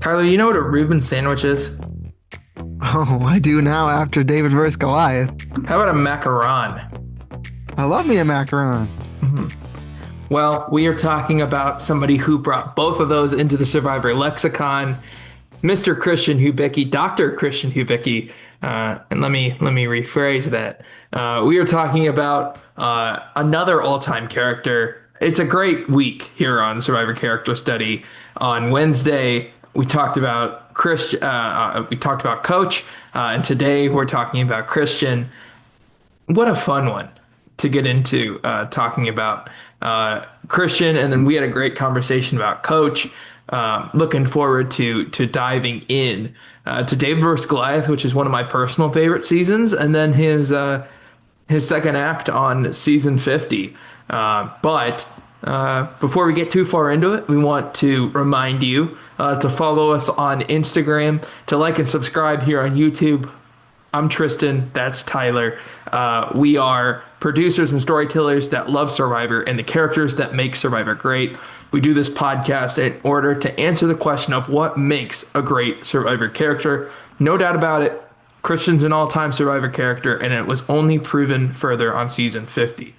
Tyler, you know what a Reuben sandwich is? Oh, I do now after David versus Goliath. How about a macaron? I love me a macaron. Mhm. Well, we are talking about somebody who brought both of those into the Survivor lexicon, Mr. Christian Hubicki, Dr. Christian Hubicki. And let me rephrase that. We are talking about another all-time character. It's a great week here on Survivor Character Study. On Wednesday, we talked about we talked about Coach, and today we're talking about Christian. What a fun one to get into talking about Christian, and then we had a great conversation about Coach. Looking forward to diving in to David versus Goliath, which is one of my personal favorite seasons, and then his second act on season 50. But before we get too far into it, we want to remind you to follow us on Instagram, to like and subscribe here on YouTube. I'm Tristan. That's Tyler. We are producers and storytellers that love Survivor and the characters that make Survivor great. We do this podcast in order to answer the question of what makes a great Survivor character. No doubt about it, Christian's an all-time Survivor character, and it was only proven further on season 50.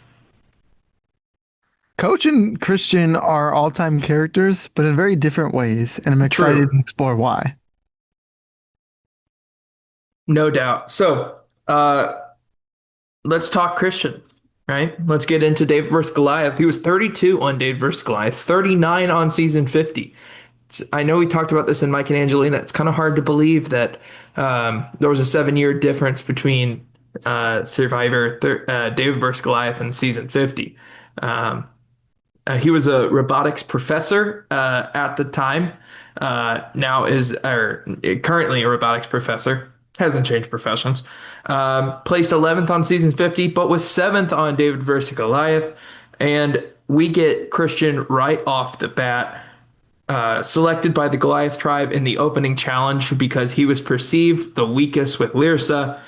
Coach and Christian are all-time characters, but in very different ways, and I'm excited True, to explore why. no doubt. So, let's talk Christian, right? Let's get into David versus Goliath. He was 32 on David versus Goliath, 39 on season 50. I know we talked about this in Mike and Angelina. It's kind of hard to believe that there was a 7 year difference between David versus Goliath and season 50. Um, he was a robotics professor at the time. Now is or currently a robotics professor. Hasn't changed professions. Placed 11th on season 50, but was 7th on David versus Goliath. And we get Christian right off the bat, selected by the Goliath tribe in the opening challenge because he was perceived the weakest with Lyrsa,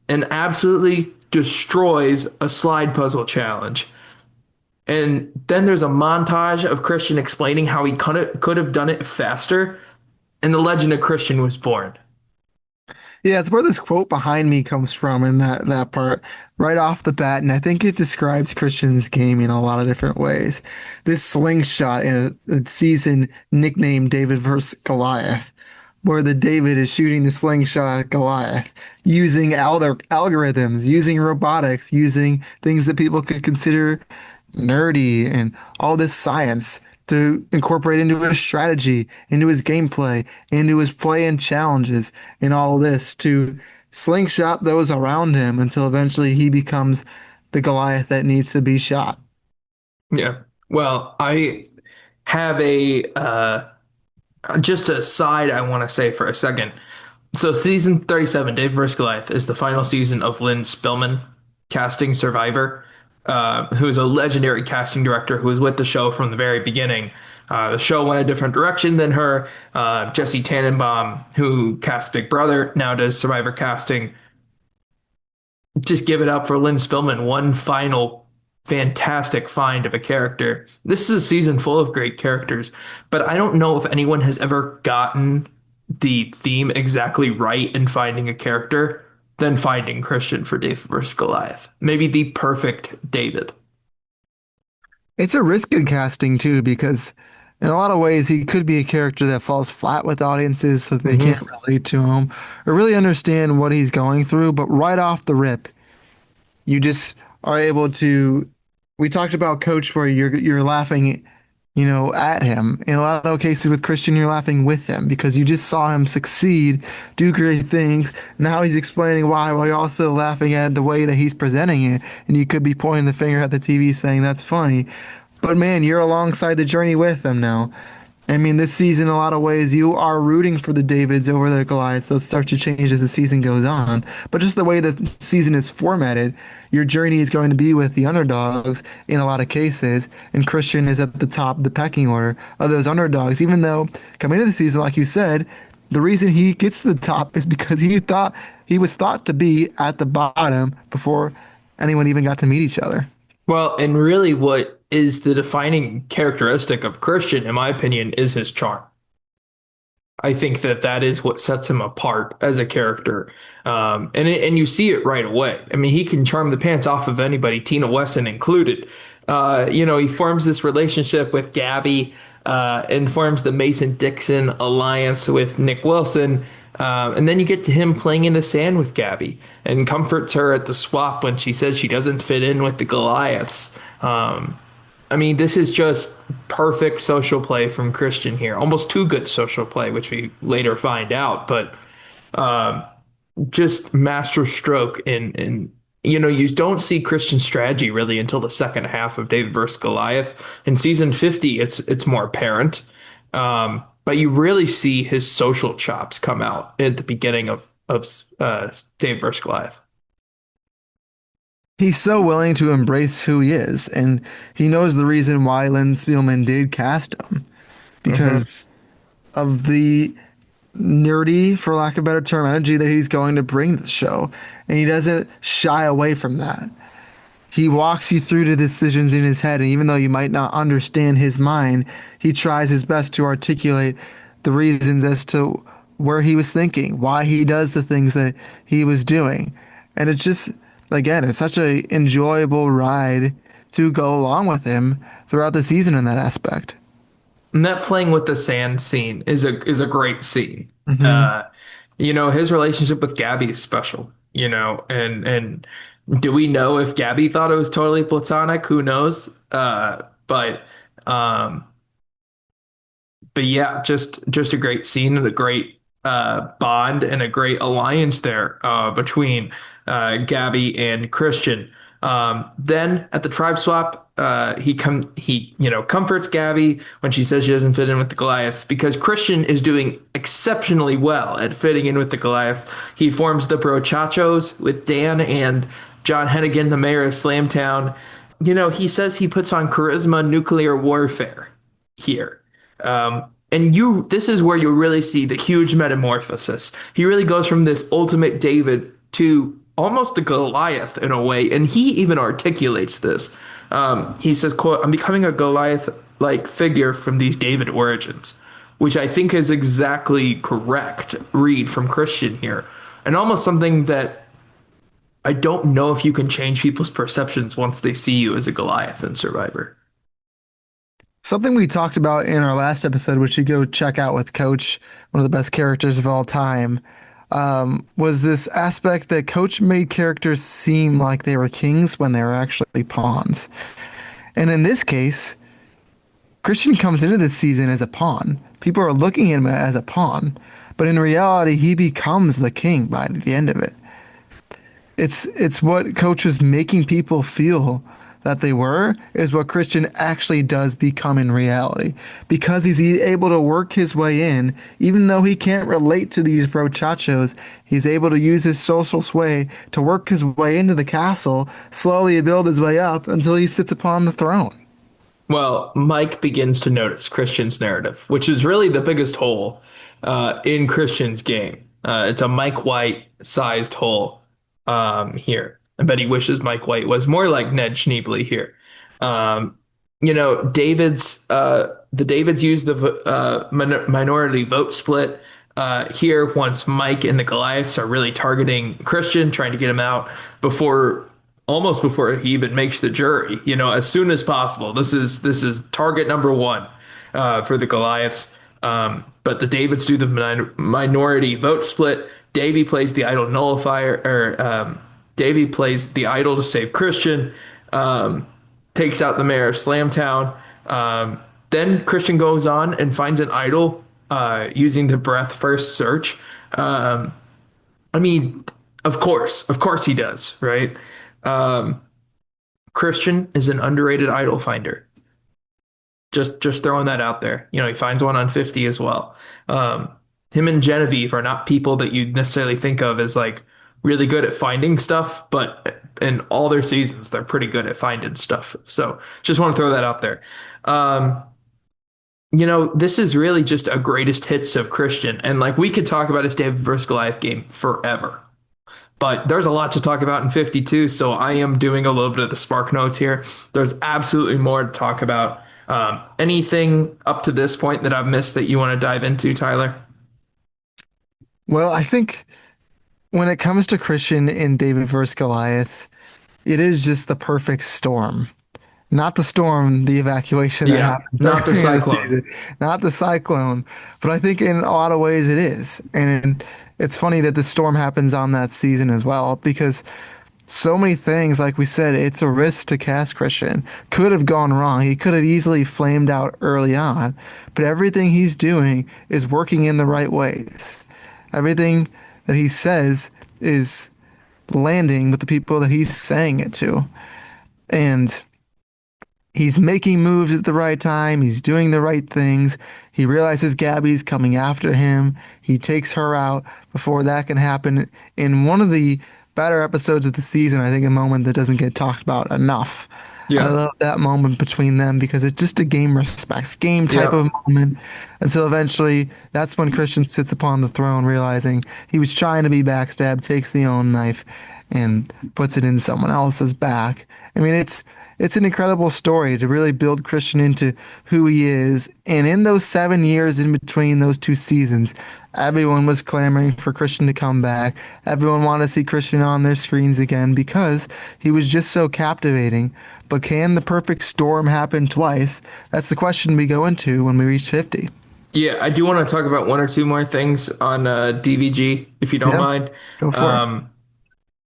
and absolutely destroys a slide puzzle challenge. And then there's a montage of Christian explaining how he could have done it faster, and the legend of Christian was born. Yeah, it's where this quote behind me comes from in that part right off the bat, and I think it describes Christian's game in a lot of different ways. This slingshot in a season nicknamed David versus Goliath, where the David is shooting the slingshot at Goliath using algorithms, using robotics, using things that people could consider nerdy and all this science to incorporate into his strategy, into his gameplay, into his play and challenges, and all this to slingshot those around him until eventually he becomes the Goliath that needs to be shot. Yeah. Well, I have a just a side I want to say for a second. So season 37, Dave vs. Goliath, is the final season of Lynn Spillman casting Survivor, who is a legendary casting director who was with the show from the very beginning. The show went a different direction than her. Jesse Tannenbaum, who cast Big Brother, now does Survivor casting. Just give it up for Lynn Spillman. One final fantastic find of a character. This is a season full of great characters, but I don't know if anyone has ever gotten the theme exactly right in finding a character than finding Christian for David versus Goliath. Maybe the perfect David. It's a risky casting too, because in a lot of ways he could be a character that falls flat with audiences so that they can't Hmm. relate to him or really understand what he's going through. But right off the rip, you just are able to. We talked about Coach where you're laughing, at him. In a lot of cases with Christian, you're laughing with him because you just saw him succeed, do great things. Now he's explaining why while you're also laughing at the way that he's presenting it. And you could be pointing the finger at the TV saying that's funny. But man, you're alongside the journey with him now. I mean, this season, in a lot of ways, you are rooting for the Davids over the Goliaths. They'll start to change as the season goes on. But just the way the season is formatted, your journey is going to be with the underdogs in a lot of cases. And Christian is at the top of the pecking order of those underdogs, even though coming into the season, like you said, the reason he gets to the top is because he was thought to be at the bottom before anyone even got to meet each other. Well, and really what is the defining characteristic of Christian, in my opinion, is his charm. I think that that is what sets him apart as a character. And you see it right away. I mean, he can charm the pants off of anybody, Tina Wesson included. He forms this relationship with Gabby, and forms the Mason-Dixon alliance with Nick Wilson. And then you get to him playing in the sand with Gabby and comforts her at the swap when she says she doesn't fit in with the Goliaths. I mean, this is just perfect social play from Christian here. Almost too good social play, which we later find out, but just master stroke in you don't see Christian strategy really until the second half of David versus Goliath. In season 50, it's more apparent. But you really see his social chops come out at the beginning of David versus Goliath. He's so willing to embrace who he is, and he knows the reason why Lynn Spielman did cast him Hmm. because of the nerdy, for lack of a better term, energy that he's going to bring to the show, and he doesn't shy away from that. He walks you through the decisions in his head, and even though you might not understand his mind, he tries his best to articulate the reasons as to where he was thinking, why he does the things that he was doing. And it's just, again, it's such a enjoyable ride to go along with him throughout the season in that aspect. And that playing with the sand scene is a great scene. Hmm. Uh, his relationship with Gabby is special, and do we know if Gabby thought it was totally platonic? Who knows? Um, but yeah, just a great scene and a great bond and a great alliance there between Gabby and Christian. Then at the tribe swap, he comforts Gabby when she says she doesn't fit in with the Goliaths because Christian is doing exceptionally well at fitting in with the Goliaths. He forms the Brochachos with Dan and John Hennigan, the mayor of Slamtown. He says he puts on charisma nuclear warfare here. This is where you really see the huge metamorphosis. He really goes from this ultimate David to almost a Goliath in a way, and he even articulates this. He says, "quote I'm becoming a Goliath-like figure from these David origins," which I think is exactly correct read from Christian here, and almost something that I don't know if you can change people's perceptions once they see you as a Goliath in Survivor. Something we talked about in our last episode, which you go check out with Coach, one of the best characters of all time, was this aspect that Coach made characters seem like they were kings when they were actually pawns. And in this case, Christian comes into this season as a pawn. People are looking at him as a pawn, but in reality, he becomes the king by the end of it. It's what Coach was making people feel that they were is what Christian actually does become in reality because he's able to work his way in even though he can't relate to these brochachos. He's able to use his social sway to work his way into the castle, slowly build his way up until he sits upon the throne. Well, Mike begins to notice Christian's narrative, which is really the biggest hole in Christian's game. It's a Mike White sized hole here. I bet he wishes Mike White was more like Ned Schneebly here. Um, the Davids use the minority vote split here once Mike and the Goliaths are really targeting Christian, trying to get him out before almost before he even makes the jury. As soon as possible. This is target number one for the Goliaths. But the Davids do the minority vote split. Davy plays the idol nullifier, or Davy plays the idol to save Christian. Takes out the mayor of Slamtown. Then Christian goes on and finds an idol using the breath first search. I mean, of course he does, right? Christian is an underrated idol finder. Just throwing that out there. He finds one on 50 as well. Um, Him and Genevieve are not people that you necessarily think of as like really good at finding stuff, but in all their seasons, they're pretty good at finding stuff. So just want to throw that out there. Um, this is really just a greatest hits of Christian. And like we could talk about his David versus Goliath game forever. But there's a lot to talk about in 52, so I am doing a little bit of the spark notes here. There's absolutely more to talk about. Anything up to this point that I've missed that you want to dive into, Tyler? Well, I think when it comes to Christian and David versus Goliath, it is just the perfect storm. Not the storm, the evacuation that Yeah, happens not the early in the cyclone. season, not the cyclone, but I think in a lot of ways it is. And it's funny that the storm happens on that season as well because so many things, like we said, it's a risk to cast Christian. Could have gone wrong. He could have easily flamed out early on, but everything he's doing is working in the right ways. Everything that he says is landing with the people that he's saying it to. And he's making moves at the right time. He's doing the right things. He realizes Gabby's coming after him. He takes her out before that can happen. In one of the better episodes of the season, I think a moment that doesn't get talked about enough. I Yeah. love that moment between them because it's just a game respects, game type Yep. of moment until eventually that's when Christian sits upon the throne, realizing he was trying to be backstabbed, takes the own knife and puts it in someone else's back. I mean, it's an incredible story to really build Christian into who he is. And in those 7 years in between those two seasons, everyone was clamoring for Christian to come back. Everyone wanted to see Christian on their screens again because he was just so captivating. But can the perfect storm happen twice? That's the question we go into when we reach 50. Yeah, I do want to talk about one or two more things on DVG, if you don't Yeah, mind. go for it. Um,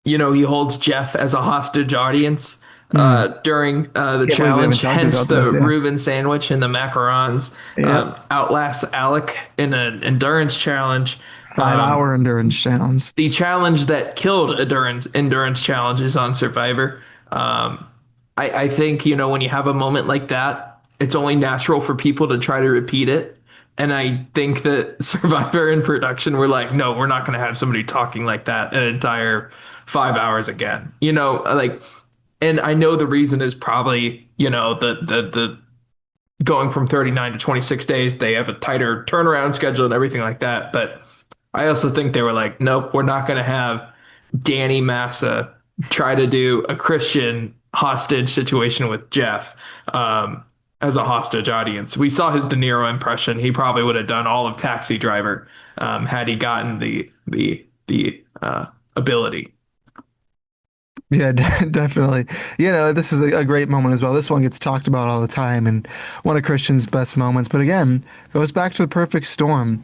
he holds Jeff as a hostage audience Mm. during the Can't believe we haven't challenge, talked hence about this. the Yeah. Reuben sandwich and the macarons. Yep. Outlasts Alec in an endurance challenge. 5 hour endurance challenge. The challenge that killed endurance challenges on Survivor. I think, when you have a moment like that, it's only natural for people to try to repeat it. And I think that Survivor and production were like, no, we're not going to have somebody talking like that an entire 5 hours again. And I know the reason is probably, the going from 39 to 26 days, they have a tighter turnaround schedule and everything like that. But I also think they were like, nope, we're not going to have Danny Massa try to do a Christian hostage situation with Jeff as a hostage audience. We saw his De Niro impression. He probably would have done all of Taxi Driver had he gotten the ability. Yeah, definitely. This is a great moment as well. This one gets talked about all the time and one of Christian's best moments. But again, goes back to the perfect storm.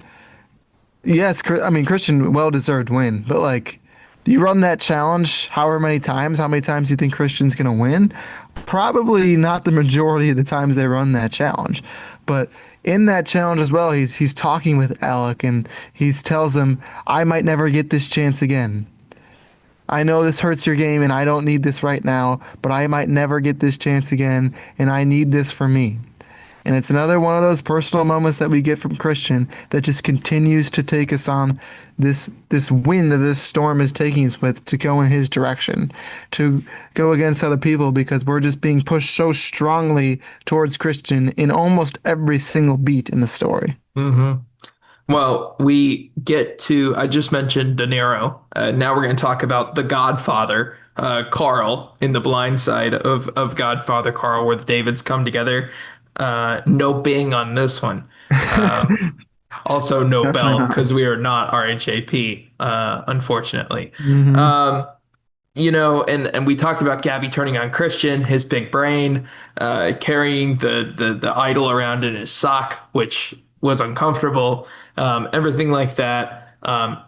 Yes, I mean, Christian, well-deserved win. But like, do you run that challenge however many times? How many times do you think Christian's going to win? Probably not the majority of the times they run that challenge. But in that challenge as well, he's talking with Alec and he tells him, I might never get this chance again. I know this hurts your game and I don't need this right now, but I might never get this chance again and I need this for me. And it's another one of those personal moments that we get from Christian that just continues to take us on this wind that this storm is taking us with to go in his direction, to go against other people because we're just being pushed so strongly towards Christian in almost every single beat in the story. hmm Well, we get to, I just mentioned De Niro. Now we're going to talk about the Godfather, Carl, in the blind side of Godfather Carl, where the Davids come together. No Bing on this one. Um, Also, no Definitely Bell, not. because we are not RHAP, unfortunately. Hmm. Um, and we talked about Gabby turning on Christian, his big brain, carrying the idol around in his sock, which was uncomfortable, everything like that.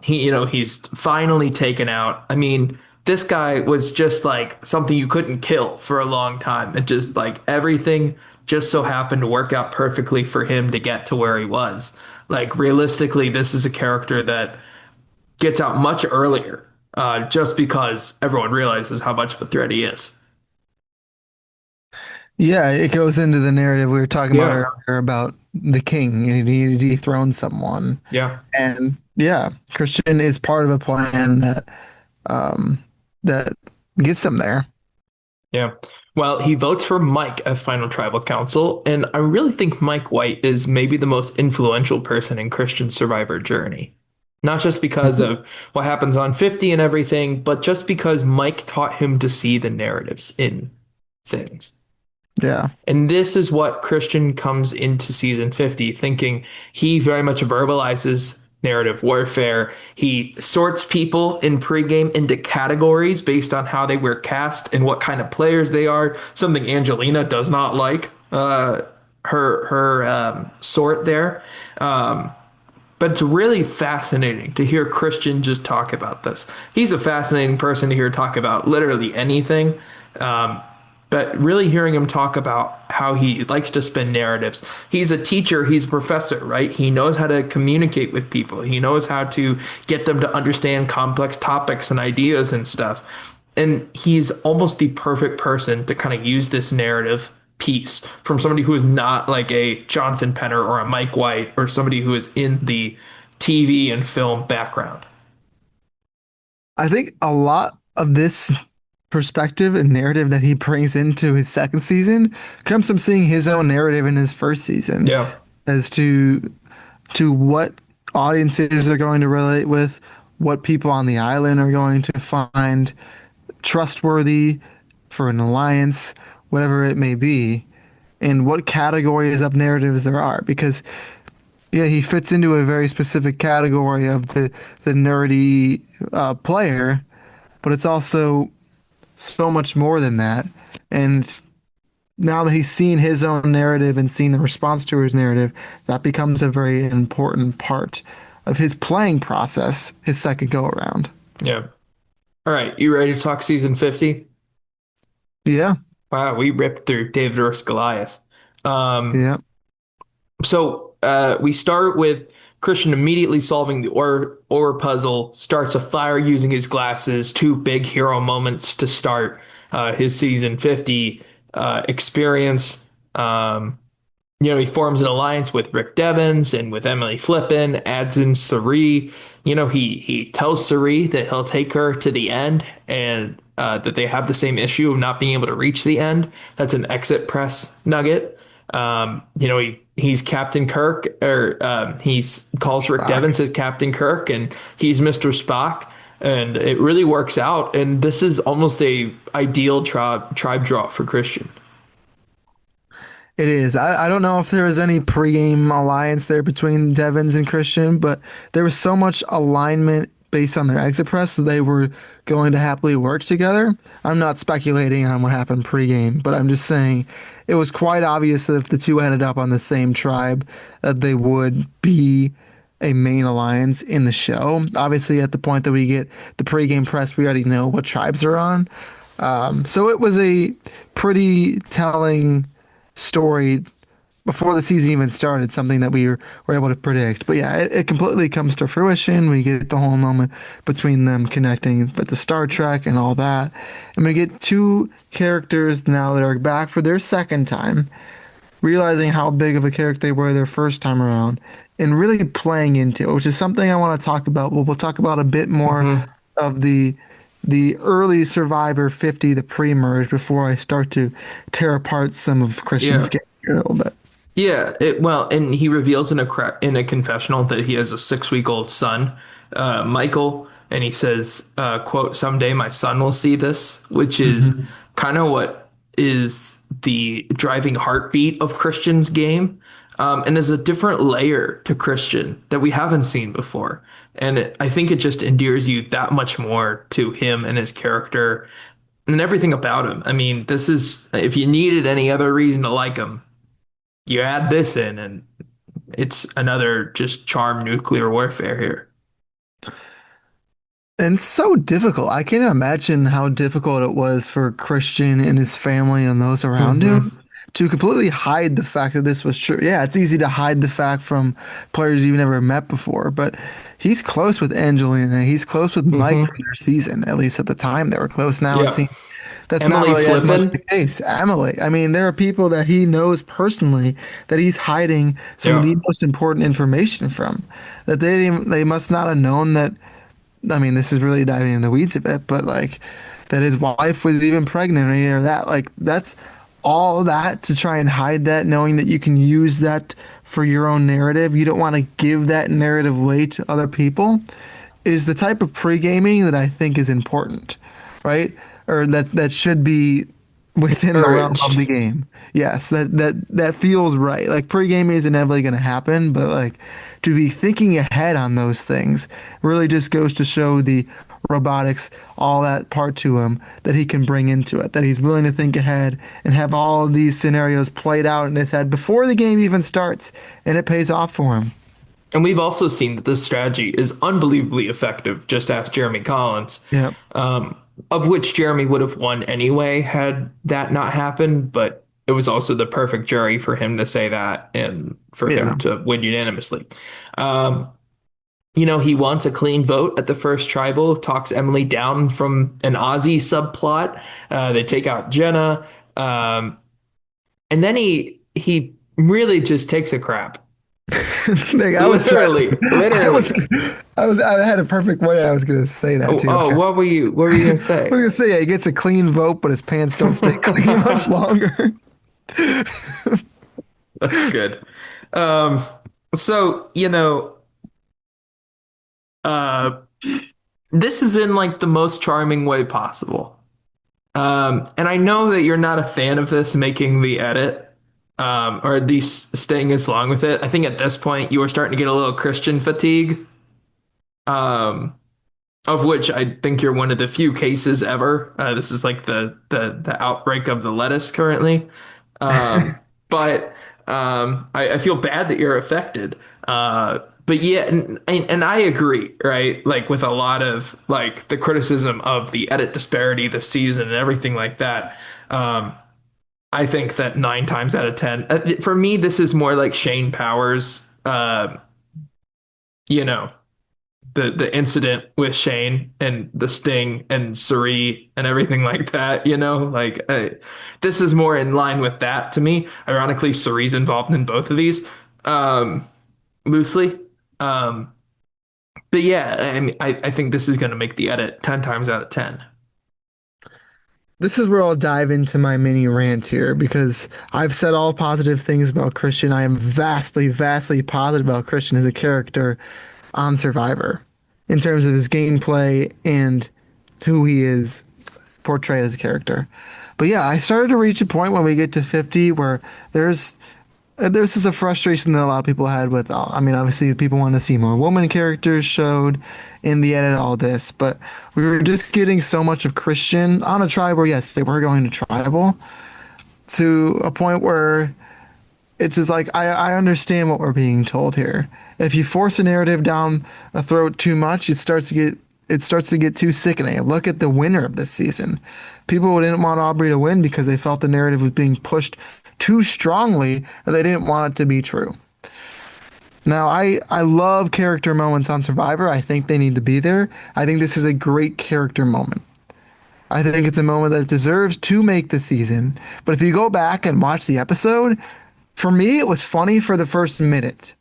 He's finally taken out. I mean, this guy was just like something you couldn't kill for a long time. It just like everything just so happened to work out perfectly for him to get to where he was. Like realistically, this is a character that gets out much earlier, just because everyone realizes how much of a threat he is. Yeah, it goes into the narrative we were talking about Yeah, earlier about the king. You need to dethrone someone. yeah, And yeah, Christian is part of a plan um that gets him there. yeah. Well, he votes for Mike as final tribal council, and I really think Mike White is maybe the most influential person in Christian survivor journey. Not just because of what happens on 50 and everything, but just because Mike taught him to see the narratives in things. Yeah. And this is what Christian comes into season 50 thinking. He very much verbalizes narrative warfare. He sorts people in pregame into categories based on how they were cast and what kind of players they are. Something Angelina does not like. Her sort there. But it's really fascinating to hear Christian just talk about this. He's a fascinating person to hear talk about literally anything. Um, but really hearing him talk about how he likes to spin narratives. He's a teacher, he's a professor, right? He knows how to communicate with people. He knows how to get them to understand complex topics and ideas and stuff. And he's almost the perfect person to kind of use this narrative piece from somebody who is not like a Jonathan Penner or a Mike White or somebody who is in the TV and film background. I think a lot of this perspective and narrative that he brings into his second season comes from seeing his own narrative in his first season Yeah. as to what audiences are going to relate with, what people on the island are going to find trustworthy for an alliance, whatever it may be, and what categories of narratives there are. Because yeah, he fits into a very specific category of the nerdy player, but it's also so much more than that. And now that he's seen his own narrative and seen the response to his narrative, that becomes a very important part of his playing process, his second go around. Yeah. All right. You ready to talk season 50? Yeah, Wow. We ripped through David versus Goliath. Um, yeah. we start with Christian immediately solving the or puzzle, starts a fire using his glasses, two big hero moments to start his season 50 experience. He forms an alliance with Rick Devens and with Emily Flippin, adds in Sari. He tells Sari that he'll take her to the end and that they have the same issue of not being able to reach the end. That's an exit press nugget. He's Captain Kirk, or he's calls Rick Spock. Devens as Captain Kirk, and he's Mr. Spock, and it really works out. And this is almost a ideal tribe draw for Christian. It is. I don't know if there was any pregame alliance there between Devins and Christian, but there was so much alignment based on their exit press that they were going to happily work together. I'm not speculating on what happened pregame, but I'm just saying it was quite obvious that if the two ended up on the same tribe, that they would be a main alliance in the show. Obviously, at the point that we get the pregame press, we already know what tribes are on. So it was a pretty telling story before the season even started, something that were able to predict. But yeah, it completely comes to fruition. We get the whole moment between them connecting with the Star Trek and all that. And we get two characters now that are back for their second time, realizing how big of a character they were their first time around and really playing into it, which is something I want to talk about. We'll talk about a bit more Mm-hmm. of the early Survivor 50, the pre-merge, before I start to tear apart some of Christian's Yeah. game here a little bit. Yeah, and he reveals in a confessional that he has a 6-week-old son, Michael, and he says, "quote Someday my son will see this," which is Mhm. kind of what is the driving heartbeat of Christian's game, and is a different layer to Christian that we haven't seen before, and I think it just endears you that much more to him and his character and everything about him. I mean, this is if you needed any other reason to like him you add this in, and it's another just charm nuclear warfare here. And it's so difficult. I can't imagine how difficult it was for Christian and his family and those around him Hmm. to completely hide the fact that this was true. Yeah, it's easy to hide the fact from players you've never met before, but he's close with Angelina. He's close with Mike from Hmm. their season, at least at the time they were close. Now it Yeah. seems that's not Emily really as much the Flippin. case. Emily, I mean, there are people that he knows personally that he's hiding some of Yeah. the most important information from. That they must not have known that. I mean, this is really diving in the weeds a bit, but like that his wife was even pregnant or any of that. Like that's all that to try and hide that, knowing that you can use that for your own narrative. You don't want to give that narrative away to other people. Is the type of pre-gaming that I think is important, right? Or that should be within the realm of Encouraged. the game. Yes, that feels right. Like pregame is inevitably going to happen, but like to be thinking ahead on those things really just goes to show the robotics, all that part to him that he can bring into it. That he's willing to think ahead and have all of these scenarios played out in his head before the game even starts, and it pays off for him. And we've also seen that this strategy is unbelievably effective. Just ask Jeremy Collins, Yeah. um, of which Jeremy would have won anyway had that not happened. But it was also the perfect jury for him to say that and for Yeah. him to win unanimously. Um, he wants a clean vote at the first tribal, talks Emily down from an Aussie subplot. They take out Jenna. And then he really just takes a crap. Like, Literally, literally. I had a perfect way I was gonna say that Oh, too. oh, Okay. what were you gonna I was say? gonna say, yeah, he gets a clean vote, but his pants don't stay clean much longer. That's good. Um, so, uh, this is in like the most charming way possible. And I know that you're not a fan of this making the edit, or at least staying as long with it. I think at this point you are starting to get a little Christian fatigue. Um, of which I think you're one of the few cases ever. This is like the outbreak of the lettuce currently. Um, but I feel bad that you're affected. But yeah, and I agree, right? Like with a lot of like the criticism of the edit disparity this season and everything like that. Um, I think that 9 times out of 10, for me, this is more like Shane Powers, you know, the incident with Shane and the sting and Suri and everything like that, like this is more in line with that to me. Ironically, Suri's involved in both of these, um, loosely. Um, but yeah, I think this is going to make the edit 10 times out of 10. This is where I'll dive into my mini rant here because I've said all positive things about Christian. I am vastly, vastly positive about Christian as a character on Survivor in terms of his gameplay and who he is portrayed as a character. But yeah, I started to reach a point when we get to 50 where there's this is a frustration that a lot of people had with, I mean, obviously people want to see more woman characters showed in the edit, all this, but we were just getting so much of Christian on a tribe where, yes, they were going to tribal to a point where it's just like, I understand what we're being told here. If you force a narrative down a throat too much, it starts to get too sickening. Look at the winner of this season. People didn't want Aubrey to win because they felt the narrative was being pushed too strongly and they didn't want it to be true. Now, I love character moments on Survivor. I think they need to be there. I think this is a great character moment. I think it's a moment that deserves to make the season. But if you go back and watch the episode, for me, it was funny for the first minute,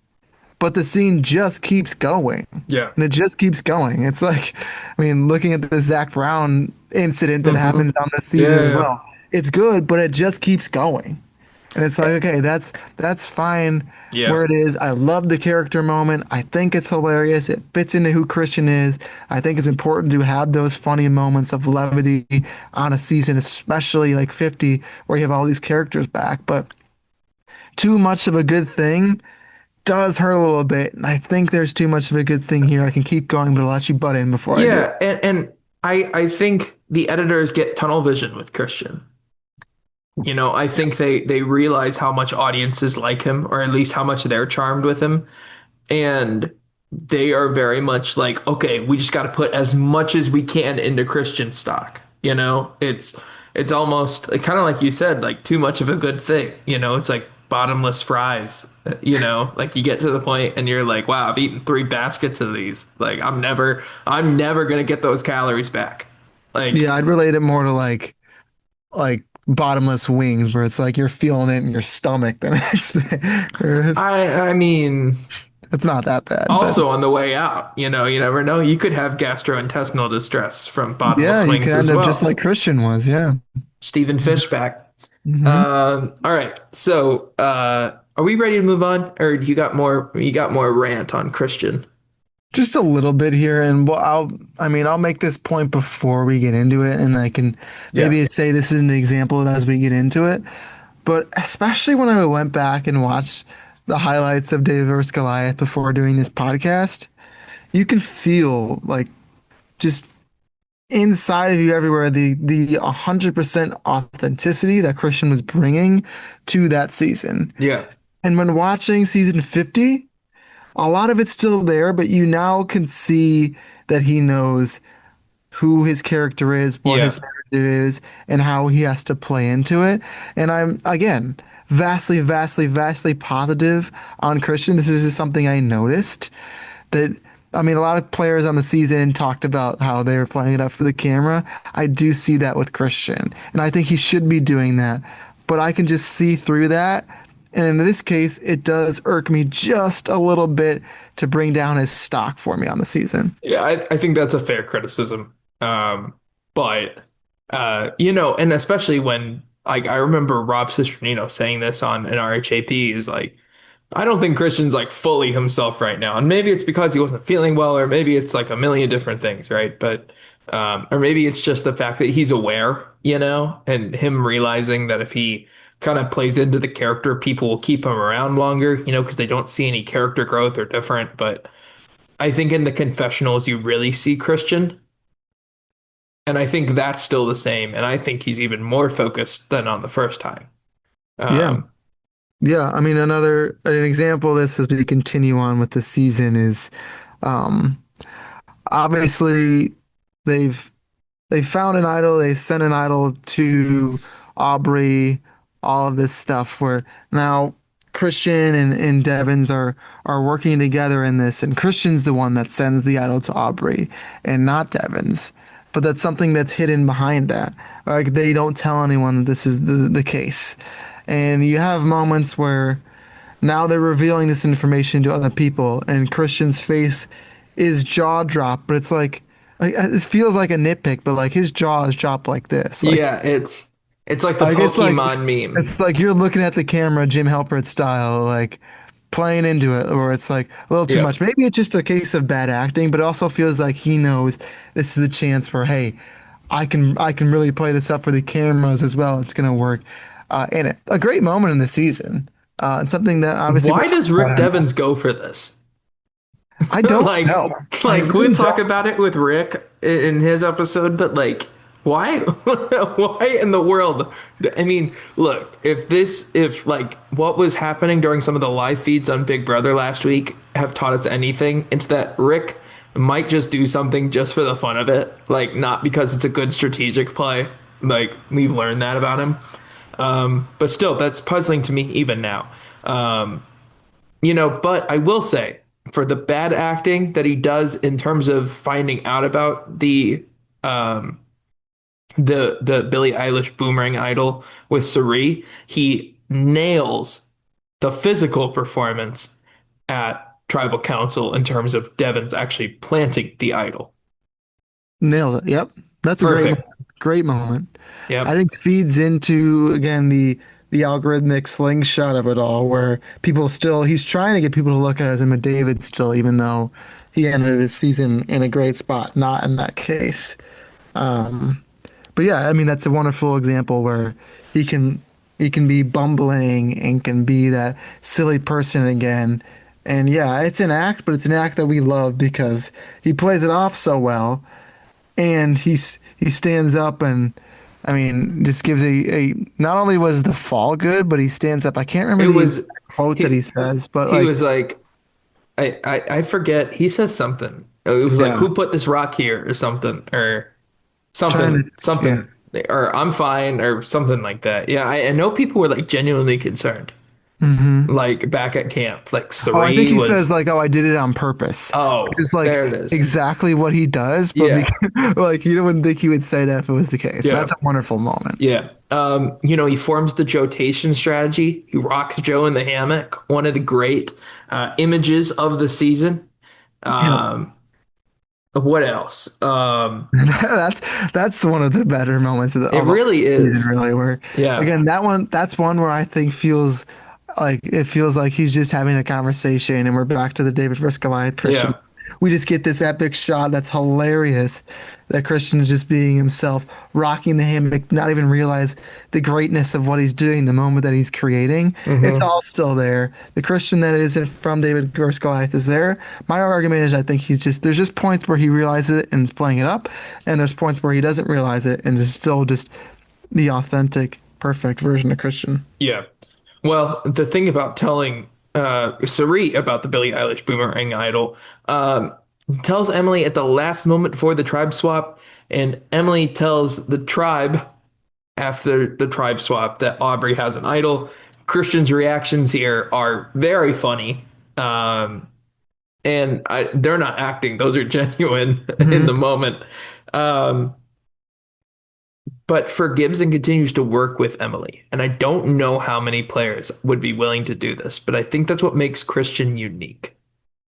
but the scene just keeps going. Yeah. And it just keeps going. It's like, I mean, looking at the Zach Brown incident that Hmm. happens on this Yeah, season as yeah, well. It's good, but it just keeps going. And it's like, okay, that's fine yeah. where it is. I love the character moment. I think it's hilarious. It fits into who Christian is. I think it's important to have those funny moments of levity on a season, especially like 50, where you have all these characters back. But too much of a good thing does hurt a little bit. And I think there's too much of a good thing here. I can keep going, but I'll let you butt in before I do. Yeah, and I think the editors get tunnel vision with Christian. I think they realize how much audiences like him, or at least how much they're charmed with him. And they are very much like, okay, we just got to put as much as we can into Christian stock. It's almost kind of like you said, like too much of a good thing. It's like bottomless fries. Like you get to the point and you're like, wow, I've eaten 3 baskets of these. Like I'm never gonna get those calories back. Like Yeah, I'd relate it more to like bottomless wings, where it's like you're feeling it in your stomach the next day. I mean, It's not that bad, but also on the way out, you never know. You could have gastrointestinal distress from yeah, bottomless you could wings end as up just well. like Christian was. Yeah. Stephen Fishback. Hmm. All right. So, are we ready to move on, or you got more? You got more rant on Christian? Just a little bit here, and I'll make this point before we get into it, and I can Yeah. maybe say this is an example as we get into it. But especially when I went back and watched the highlights of David vs. Goliath before doing this podcast, you can feel like just inside of you everywhere the 100% authenticity that Christian was bringing to that season. Yeah. And when watching season 50, a lot of it's still there, but you now can see that he knows who his character is, what Yeah. his narrative is, and how he has to play into it. And I'm, again, vastly, vastly, vastly positive on Christian. This is just something I noticed that, I mean, a lot of players on the season talked about how they were playing it up for the camera. I do see that with Christian, and I think he should be doing that. But I can just see through that. And in this case, it does irk me just a little bit to bring down his stock for me on the season. Yeah, I think that's a fair criticism. But and especially when I remember Rob Cisternino saying this on an RHAP is like, I don't think Christian's like fully himself right now. And maybe it's because he wasn't feeling well, or maybe it's like a million different things, right? But or maybe it's just the fact that he's aware, and him realizing that if he kind of plays into the character, people will keep him around longer, because they don't see any character growth or different. But I think in the confessionals, you really see Christian. And I think that's still the same. And I think he's even more focused than on the first time. Yeah. Um, Yeah. I mean, an example of this as we continue on with the season is um, obviously they've they found an idol, they sent an idol to Aubrey, all of this stuff where now Christian and Devins are working together in this, and Christian's the one that sends the idol to Aubrey and not Devins. But that's something that's hidden behind that. Like they don't tell anyone that this is the case. And you have moments where now they're revealing this information to other people, and Christian's face is jaw dropped, but it's like it feels like a nitpick, but like his jaw is dropped like this. yeah, it's like the Like it's like Pokemon meme. it's like you're looking at the camera, Jim Halpert style, like playing into it, or it's like a little too Yeah. much. Maybe it's just a case of bad acting, but it also feels like he knows this is a chance where, hey, I can really play this up for the cameras as well. It's gonna work. And a great moment in the season, and something that obviously we'll Why talk does Rick about. Devens go for this? I don't Like, know. I like we really talk don't. about it with Rick in his episode, but like, why, why in the world? I mean, look, if like what was happening during some of the live feeds on Big Brother last week have taught us anything, it's that Rick might just do something just for the fun of it, like not because it's a good strategic play. Like we've learned that about him. But still, that's puzzling to me even now. But I will say for the bad acting that he does in terms of finding out about the Billie Eilish boomerang idol with Suri, he nails the physical performance at tribal council in terms of Devon's actually planting the idol. Nailed it. Yep. That's a Perfect. great moment. I Yep. think feeds into again the algorithmic slingshot of it all where people still he's trying to get people to look at him and David still, even though he ended his season in a great spot, not in that case. But yeah, I mean that's a wonderful example where he can he can be bumbling and can be that silly person again. And yeah, it's an act, but it's an act that we love because he plays it off so well and he stands up and I mean just gives a not only was the fall good, but he stands up. I can't remember It the was exact quote that he he says, but he like was like I forget. He says something. It was like, yeah, who put this rock here or something or trying something, to yeah. something, or I'm fine or something like that. Yeah, I know people were like genuinely concerned, Hmm. like back at camp. Like Oh, I think Sari he says was, like, "Oh, I did it on purpose," which oh, is like there it is. exactly what he does, but Yeah, because, like you wouldn't think he would say that if it was the case. yeah, That's a wonderful moment. yeah. He forms the Jotation strategy. He rocks Joe in the hammock. One of the great images of the season. Yep. Um, what else? That's one of the better moments It of the really season, is. really. Where Yeah, again, that's one where I think feels like he's just having a conversation, and we're back to the David versus Goliath Christian, yeah. we just get this epic shot that's hilarious that Christian is just being himself, rocking the hammock, not even realize the greatness of what he's doing, the moment that he's creating. It's Hmm. all still there. The Christian that isn't from David versus Goliath is there. My argument is I think there's just points where he realizes it and is playing it up, and there's points where he doesn't realize it and is still just the authentic, perfect version of Christian. Yeah. Well, the thing about telling Sari about the Billie Eilish Boomerang Idol, tells Emily at the last moment before the tribe swap, and Emily tells the tribe after the tribe swap that Aubrey has an idol. Christian's reactions here are very funny. And they're not acting; those are genuine in the Hmm. moment. Um, but forgives and continues to work with Emily. And I don't know how many players would be willing to do this, but I think that's what makes Christian unique.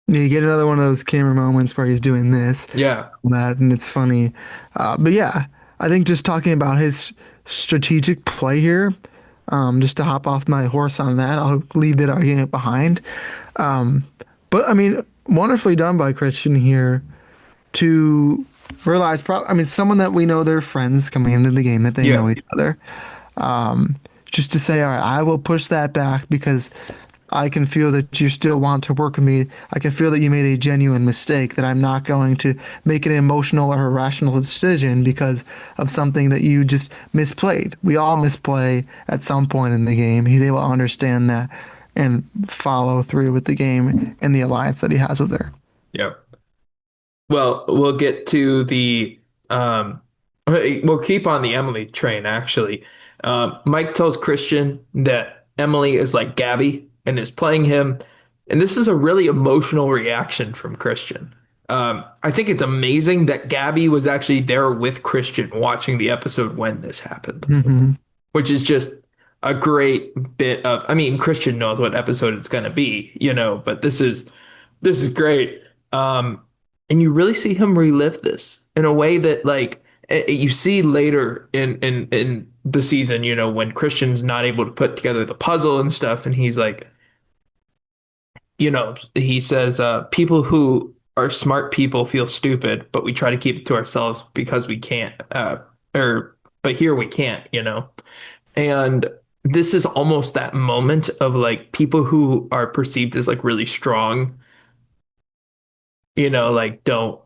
Yeah, you get another one of those camera moments where he's doing this, Yeah. that, and it's funny. But yeah, I think just talking about his strategic play here, just to hop off my horse on that, I'll leave that argument behind. Um, but I mean, wonderfully done by Christian here to realize, I mean, someone that we know they're friends coming into the game, that they Yeah. know each other. Just to say, all right, I will push that back because I can feel that you still want to work with me. I can feel that you made a genuine mistake, that I'm not going to make an emotional or irrational decision because of something that you just misplayed. We all misplay at some point in the game. He's able to understand that and follow through with the game and the alliance that he has with her. Yeah. Well, we'll get to the we'll keep on the Emily train actually. Mike tells Christian that Emily is like Gabby and is playing him, and this is a really emotional reaction from Christian. I think it's amazing that Gabby was actually there with Christian watching the episode when this happened, Hmm. which is just a great bit of, I mean, Christian knows what episode it's going to be, but this is great. And you really see him relive this in a way that like you see later in the season, when Christian's not able to put together the puzzle and stuff, and he's like, he says, people who are smart people feel stupid, but we try to keep it to ourselves because we can't, but here we can't. And this is almost that moment of like people who are perceived as like really strong, like don't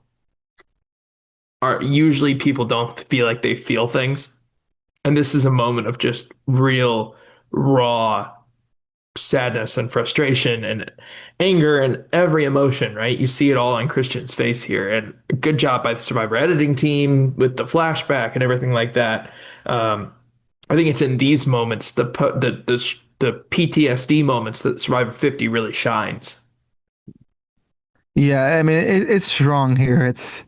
are usually people don't feel like they feel things. And this is a moment of just real raw sadness and frustration and anger and every emotion, right? You see it all on Christian's face here. And good job by the Survivor editing team with the flashback and everything like that. I think it's in these moments, the PTSD moments that Survivor 50 really shines. Yeah, I mean, it's strong here. It's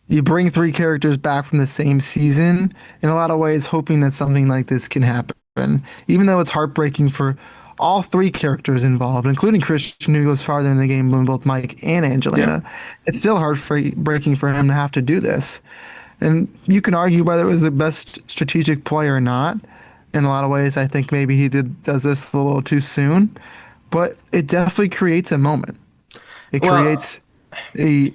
you bring three characters back from the same season in a lot of ways, hoping that something like this can happen. Even though it's heartbreaking for all three characters involved, including Christian, who goes farther in the game than both Mike and Yeah. Angelina, it's still heartbreaking for him to have to do this. And you can argue whether it was the best strategic play or not. In a lot of ways, I think maybe he does this a little too soon, but it definitely creates a moment. It Well, creates a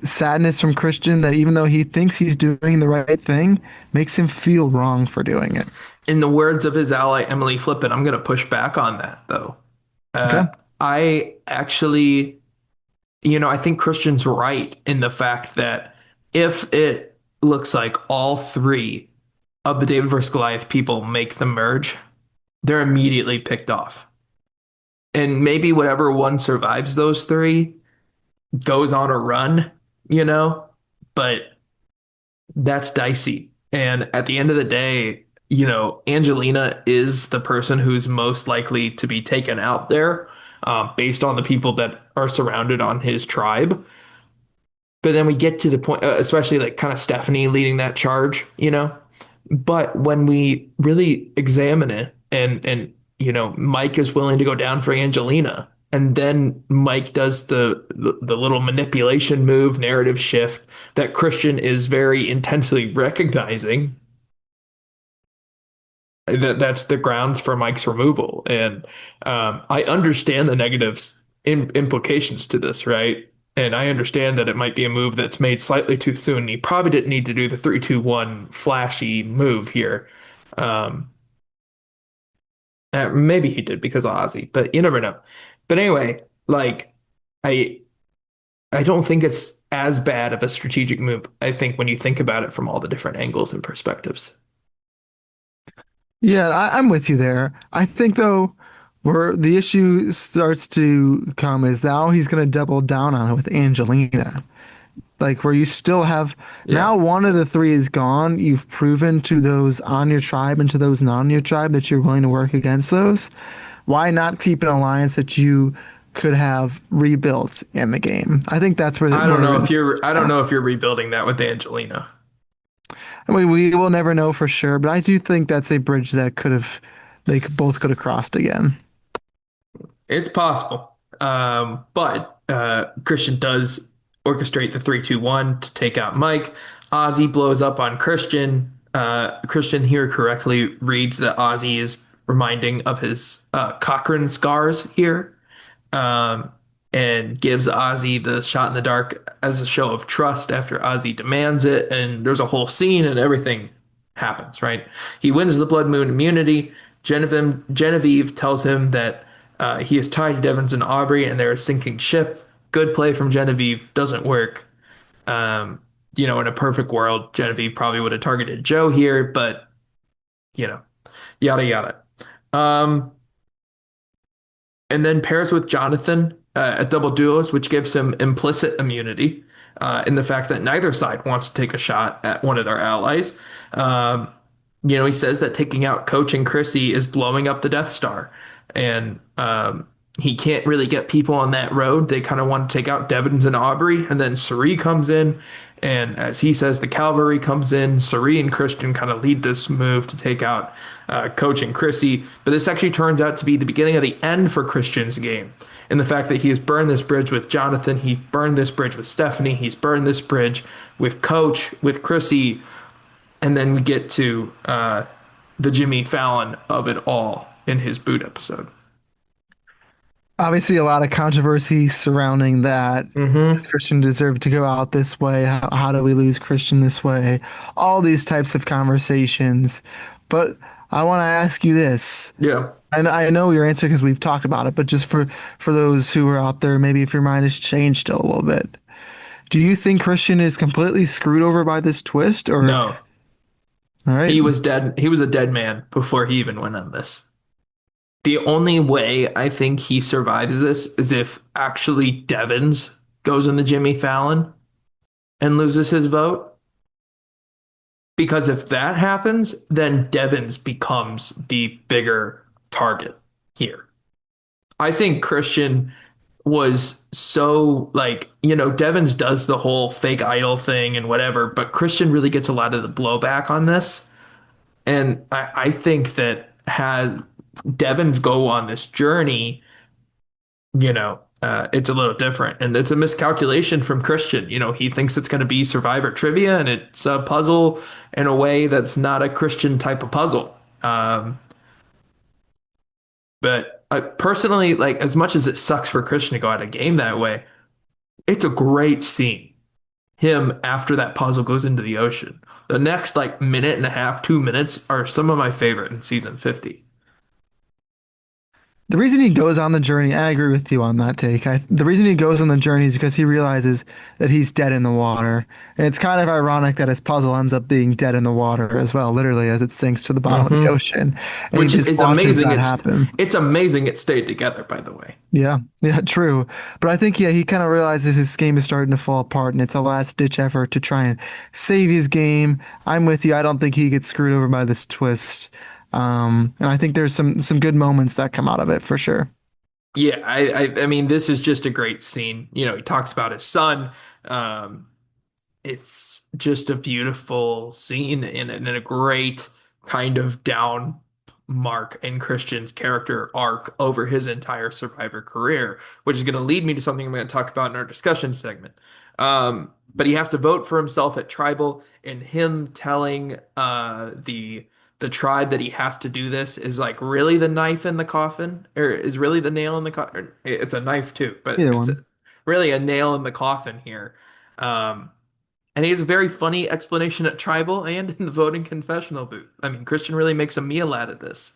sadness from Christian that even though he thinks he's doing the right thing, makes him feel wrong for doing it. in the words of his ally, Emily Flippin, I'm going to push back on that, though. Okay. I actually, I think Christian's right in the fact that if it looks like all three of the David versus Goliath people make the merge, they're immediately picked off. And maybe whatever one survives those three goes on a run, you know, but that's dicey. And at the end of the day, Angelina is the person who's most likely to be taken out there, based on the people that are surrounded on his tribe. But then we get to the point, especially like kind of Stephanie leading that charge. But when we really examine it, and Mike is willing to go down for Angelina, and then Mike does the little manipulation move, narrative shift that Christian is very intensely recognizing. That's the grounds for Mike's removal, and I understand the negatives implications to this, right? And I understand that it might be a move that's made slightly too soon. He probably didn't need to do the 3-2-1 flashy move here. Um, maybe he did because of Ozzy, but you never know. But anyway, like I I don't think it's as bad of a strategic move. I think when you think about it from all the different angles and perspectives. Yeah, I'm with you there. I think though, where the issue starts to come is now he's going to double down on it with Angelina. Like where you still have Yeah. now one of the three is gone. You've proven to those on your tribe and to those not on your tribe that you're willing to work against those. Why not keep an alliance that you could have rebuilt in the game? I think that's I don't know if you're rebuilding that with Angelina. I mean, we will never know for sure, but I do think that's a bridge that both could have crossed again. It's possible. But Christian does orchestrate the 3-2-1 to take out Mike. Ozzy blows up on Christian. Christian here correctly reads that Ozzy is reminding of his Cochrane scars here, um, and gives Ozzy the shot in the dark as a show of trust after Ozzy demands it. And there's a whole scene and everything happens, right? He wins the Blood Moon immunity. Genevieve tells him that he is tied to Devons and Aubrey and they're a sinking ship. Good play from Genevieve. Doesn't work. Um, in a perfect world, Genevieve probably would have targeted Joe here, but, you know, yada yada. Um, and then pairs with Jonathan at double duos, which gives him implicit immunity in the fact that neither side wants to take a shot at one of their allies. Um, he says that taking out Coach and Chrissy is blowing up the Death Star, and he can't really get people on that road. They kind of want to take out Devons and Aubrey, and then Suri comes in, and as he says, the cavalry comes in. Suri and Christian kind of lead this move to take out Coach and Chrissy, but this actually turns out to be the beginning of the end for Christian's game. In the fact that he has burned this bridge with Jonathan, he burned this bridge with Stephanie, he's burned this bridge with Coach, with Chrissy, and then we get to the Jimmy Fallon of it all in his boot episode. Obviously, a lot of controversy surrounding that. Does Mm-hmm. Christian deserve to go out this way? How do we lose Christian this way? All these types of conversations. But I want to ask you this. Yeah. And I know your answer because we've talked about it, but just for those who are out there, maybe if your mind has changed a little bit, do you think Christian is completely screwed over by this twist? Or No, all right, he was dead. He was a dead man before he even went on this. The only way I think he survives this is if actually Devons goes in the Jimmy Fallon and loses his vote. Because if that happens, then Devons becomes the bigger target here. I think Christian was so like, Devons does the whole fake idol thing and whatever, but Christian really gets a lot of the blowback on this. And I think that has Devons go on this journey, it's a little different. And it's a miscalculation from Christian. He thinks it's going to be Survivor trivia and it's a puzzle in a way that's not a Christian type of puzzle. But personally, like, as much as it sucks for Christian to go out of game that way, it's a great scene. Him after that puzzle goes into the ocean. The next like minute and a half, 2 minutes are some of my favorite in season 50. the reason he goes on the journey, I agree with you on that take. The reason he goes on the journey is because he realizes that he's dead in the water. And it's kind of ironic that his puzzle ends up being dead in the water as well, literally as it sinks to the bottom of the Hmm. ocean. And he Which just is watches amazing. that happen. It's amazing it stayed together, by the way. Yeah, yeah, true. But I think, yeah, he kind of realizes his game is starting to fall apart and it's a last ditch effort to try and save his game. I'm with you. I don't think he gets screwed over by this twist. And I think there's some good moments that come out of it for sure. Yeah, I mean, this is just a great scene. He talks about his son. Um, it's just a beautiful scene and a great kind of down mark in Christian's character arc over his entire Survivor career, which is going to lead me to something I'm going to talk about in our discussion segment. But he has to vote for himself at Tribal, and him telling the tribe that he has to do this is like really the knife in the coffin, or is really the nail in the coffin. It's a knife too, but Either one. really a nail in the coffin here. Um, and he has a very funny explanation at Tribal and in the voting confessional booth. I mean, Christian really makes a meal out of this.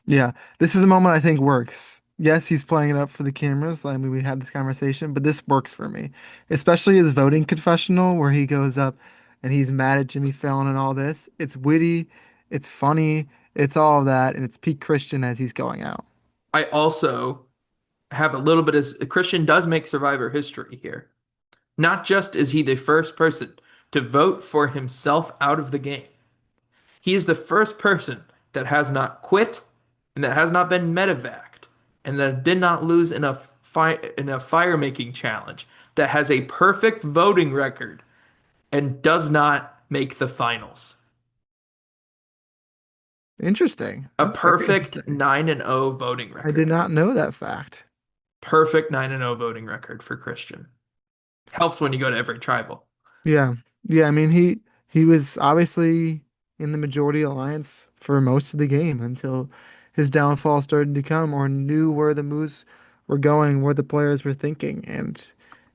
Yeah, this is a moment I think works. Yes, he's playing it up for the cameras. I mean, we had this conversation, but this works for me, especially his voting confessional where he goes up and he's mad at Jimmy Fallon and all this. It's witty, it's funny, it's all of that, and it's peak Christian as he's going out. I also have a little bit of Christian does make Survivor history here. Not just is he the first person to vote for himself out of the game, he is the first person that has not quit and that has not been medevaced and that did not lose in a fire making challenge that has a perfect voting record and does not make the finals. Interesting. A That's very perfect interesting. 9-0 voting I did record. not know that fact. Perfect 9-0 voting record for Christian. Helps when you go to every tribal. Yeah. Yeah, I mean he was obviously in the majority alliance for most of the game until his downfall started to come or knew where the moves were going, where the players were thinking. And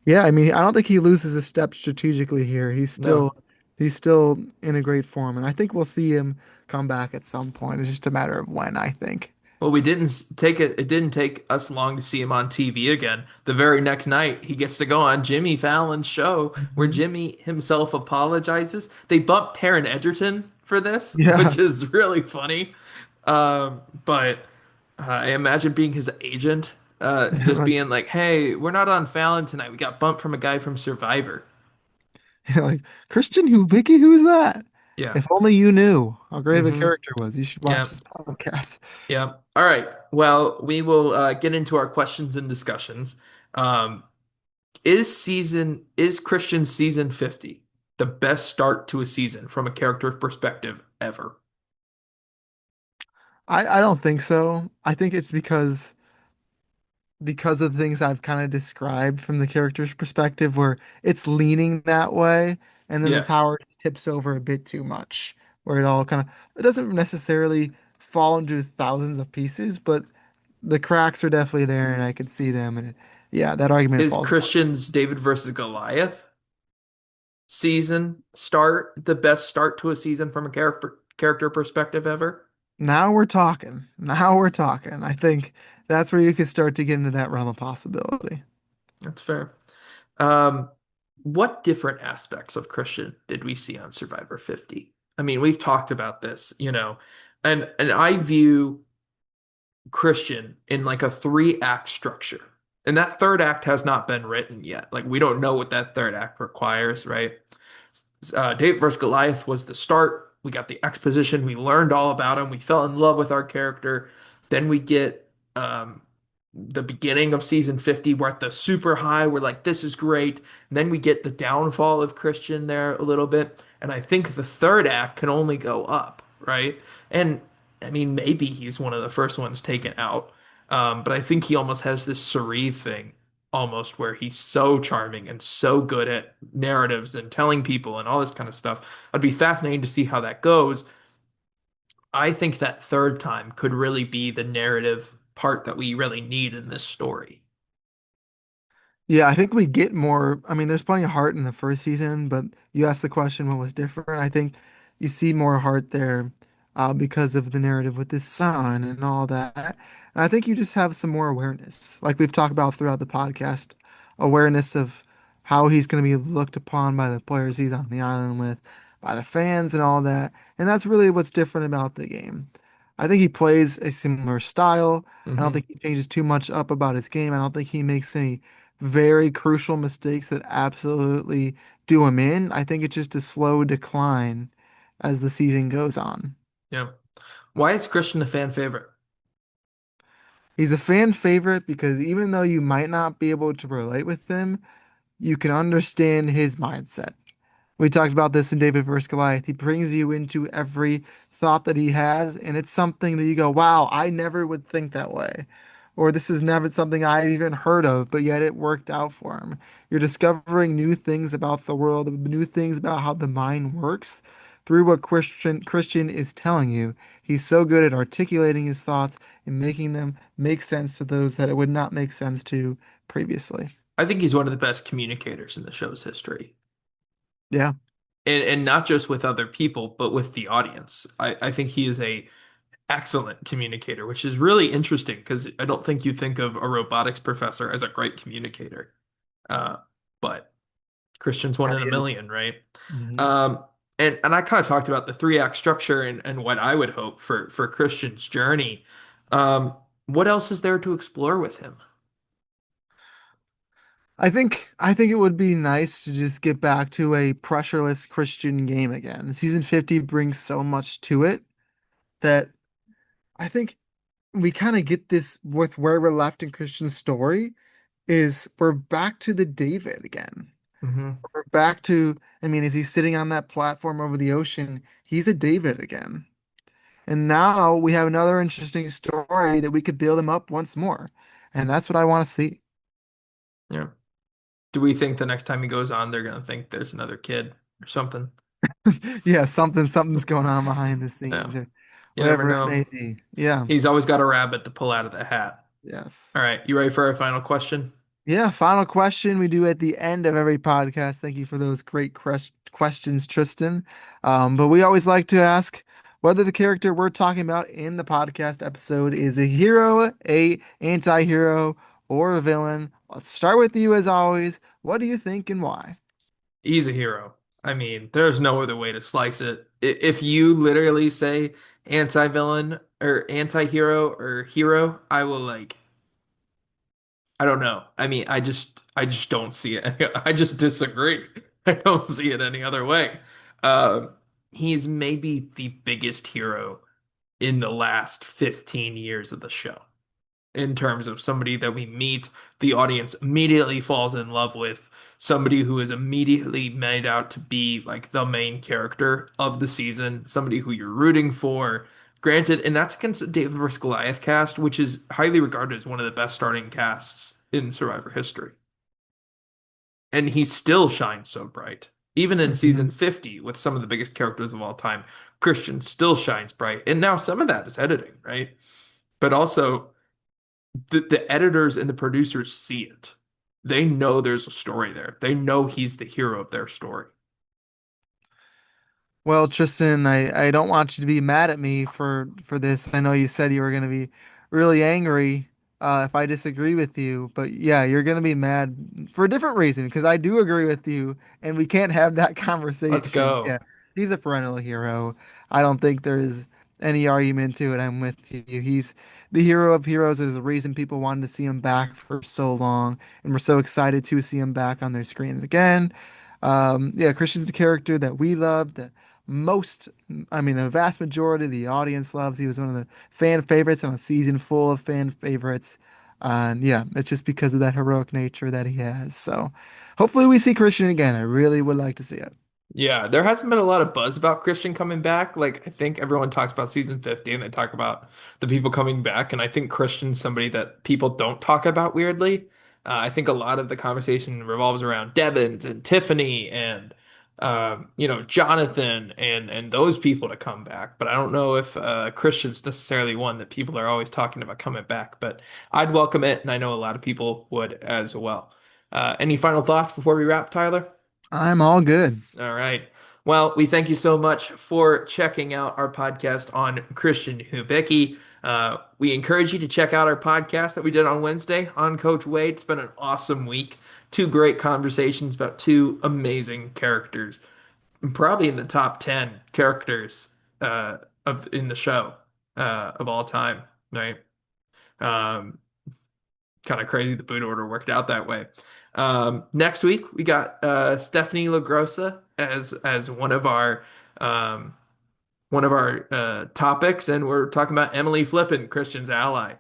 yeah, I mean, I don't think he loses a step strategically here. No. He's still in a great form, and I think we'll see him come back at some point. It's just a matter of when, I think. Well, we didn't take it. It didn't take us long to see him on TV again. The very next night, he gets to go on Jimmy Fallon's show where Mhm. Jimmy himself apologizes. They bumped Taron Egerton for this, Yeah. which is really funny. But I imagine being his agent, just Like, being like, "Hey, we're not on Fallon tonight. We got bumped from a guy from Survivor." like Christian Hubicki, who's that? Yeah. If only you knew how great of a Mm-hmm. character was. You should watch Yeah. his podcast. Yeah. All right. Well, we will get into our questions and discussions. Um, is Christian's season 50 the best start to a season from a character perspective ever? I don't think so. I think it's because of the things I've kind of described from the character's perspective, where it's leaning that way, and then the Yeah. tower just tips over a bit too much, where it all kind of it doesn't necessarily fall into thousands of pieces, but the cracks are definitely there, and I can see them, and yeah, that argument Is falls apart. Christian's David versus Goliath season start the best start to a season from a character perspective ever? Now we're talking. Now we're talking. I think that's where you could start to get into that realm of possibility. That's fair. Um, what different aspects of Christian did we see on Survivor 50? I mean, we've talked about this, and I view Christian in like a three-act structure. And that third act has not been written yet. Like we don't know what that third act requires, right? David versus Goliath was the start. We got the exposition. We learned all about him. We fell in love with our character. Then we get the beginning of season 50. We're at the super high. We're like, this is great. And then we get the downfall of Christian there a little bit. And I think the third act can only go up, right? And I mean, maybe he's one of the first ones taken out. But I think he almost has this Cerise thing almost where he's so charming and so good at narratives and telling people and all this kind of stuff. I'd be fascinating to see how that goes. I think that third time could really be the narrative part that we really need in this story. Yeah, I think we get more. I mean, there's plenty of heart in the first season, but you asked the question what was different. I think you see more heart there because of the narrative with his son and all that. And I think you just have some more awareness, like we've talked about throughout the podcast, awareness of how he's going to be looked upon by the players he's on the island with, by the fans and all that. And that's really what's different about the game. I think he plays a similar style. I don't Hmm. think he changes too much up about his game. I don't think he makes any very crucial mistakes that absolutely do him in. I think it's just a slow decline as the season goes on. Yeah. Why is Christian a fan favorite? He's a fan favorite because even though you might not be able to relate with him, you can understand his mindset. We talked about this in David versus Goliath. He brings you into every thought that he has, and it's something that you go, wow, I never would think that way. Or this is never something I've even heard of, but yet it worked out for him. You're discovering new things about the world, new things about how the mind works through what Christian is telling you. He's so good at articulating his thoughts and making them make sense to those that it would not make sense to previously. I think he's one of the best communicators in the show's history. Yeah. And not just with other people, but with the audience. I think he is a excellent communicator, which is really interesting because I don't think you think of a robotics professor as a great communicator. Uh, but Christian's one Yeah, in a he is. million, right? Mhm. Um, and I kind of talked about the three act structure and what I would hope for Christian's journey. What else is there to explore with him? I think it would be nice to just get back to a pressureless Christian game again. Season 50 brings so much to it that I think we kind of get this with where we're left in Christian's story is we're back to the David again. Hmm. We're back to, I mean, is he sitting on that platform over the ocean? He's a David again. And now we have another interesting story that we could build him up once more. And that's what I want to see. Yeah. Do we think the next time he goes on, they're gonna think there's another kid or something? Yeah, something's going on behind the Yeah. scenes or You never whatever it know. may be. Yeah. He's always got a rabbit to pull out of the hat. Yes. All right, you ready for our final question? Yeah, final question we do at the end of every podcast. Thank you for those great questions, Tristan. But we always like to ask whether the character we're talking about in the podcast episode is a hero, a anti-hero, or a villain. Let's start with you as always. What do you think and why? He's a hero. I mean, there's no other way to slice it. If you literally say anti-villain or anti-hero or hero, I will like, I don't know. I mean, I just don't see it. I just disagree. I don't see it any other way. Um, he's maybe the biggest hero in the last 15 years of the show, in terms of somebody that we meet, the audience immediately falls in love with, somebody who is immediately made out to be like the main character of the season, somebody who you're rooting for. Granted, and that's against the David vs. Goliath cast, which is highly regarded as one of the best starting casts in Survivor history. And he still shines so bright. Even in season Mhm. 50, with some of the biggest characters of all time, Christian still shines bright. And now some of that is editing, right? But also the editors and the producers see it. They know there's a story there. They know he's the hero of their story. Well, Tristan, I don't want you to be mad at me for this. I know you said you were going to be really angry if I disagree with you, but yeah, you're going to be mad for a different reason because I do agree with you, and we can't have that Let's conversation. Yeah, go. he's a perennial hero. I don't think there's any argument to it. I'm with you. He's the hero of heroes. There's a reason people wanted to see him back for so long, and we're so excited to see him back on their screens again. Yeah, Christian's the character that we love, that most, I mean, a vast majority of the audience loves. He was one of the fan favorites on a season full of fan favorites. And yeah, it's just because of that heroic nature that he has. So hopefully we see Christian again. I really would like to see it. Yeah, there hasn't been a lot of buzz about Christian coming back. Like, I think everyone talks about season 50 and they talk about the people coming back. And I think Christian's somebody that people don't talk about weirdly. I think a lot of the conversation revolves around Devins and Tiffany and, Jonathan and those people to come back. But I don't know if Christian's necessarily one that people are always talking about coming back. But I'd welcome it. And I know a lot of people would as well. Any final thoughts before we wrap, Tyler? I'm all good. All right. Well, we thank you so much for checking out our podcast on Christian Hubicki. We encourage you to check out our podcast that we did on Wednesday on Coach Wade. It's been an awesome week. Two great conversations about two amazing characters, probably in the top 10 characters of in the show of all time, right? Um, Kind of crazy the boot order worked out that way. Next week we got Stephanie LaGrossa as um, one of our topics, and we're talking about Emily Flippin, Christian's ally,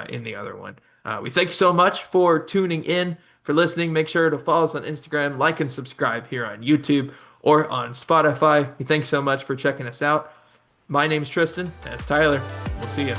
in the other one. We thank you so much for tuning in, for listening. Make sure to follow us on Instagram, like and subscribe here on YouTube or on Spotify. We thank you so much for checking us out. My name's Tristan. That's Tyler. We'll see you.